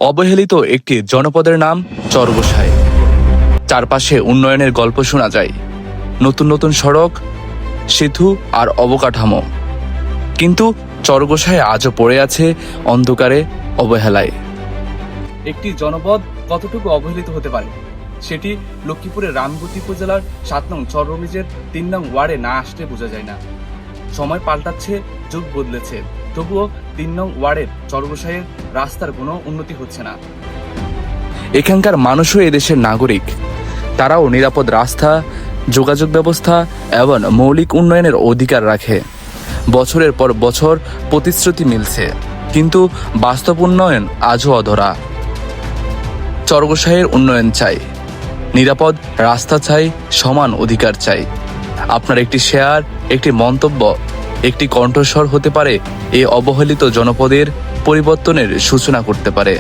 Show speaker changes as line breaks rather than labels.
অবহেলিত একটি জনপদের নাম চরগোসাই। চারপাশে উন্নয়নের গল্প শোনা যায়, নতুন নতুন সড়ক, সেতু আর অবকাঠামো। কিন্তু চরগোসাই আজও পড়ে আছে অন্ধকারে, অবহেলায়। একটি জনপদ কতটুকু অবহেলিত হতে পারে সেটি লক্ষ্মীপুরের রামগতি উপজেলার 7 নং চররমিজের 3 নং ওয়ার্ডে না আসলে বোঝা যায় না। সময় পাল্টাচ্ছে, যুগ বদলেছে, তবুও 3 নং ওয়ার্ডের চরগোসাইয়ের রাস্তার কোনো উন্নতি হচ্ছে না। এখানকার মানুষও এদেশের নাগরিক। তারাও নিরাপদ রাস্তা, যোগাযোগ ব্যবস্থা এবং মৌলিক উন্নয়নের অধিকার রাখে। বছরের পর বছর প্রতিশ্রুতি মিলছে, কিন্তু বাস্তব উন্নয়ন আজও অধরা। চরগোসাইয়ের উন্নয়ন চাই, নিরাপদ রাস্তা চাই, সমান অধিকার চাই। আপনার একটি শেয়ার, একটি মন্তব্য, একটি কণ্ঠস্বর হতে পারে এই অবহেলিত জনপদের পরিবর্তনের সূচনা করতে পারে।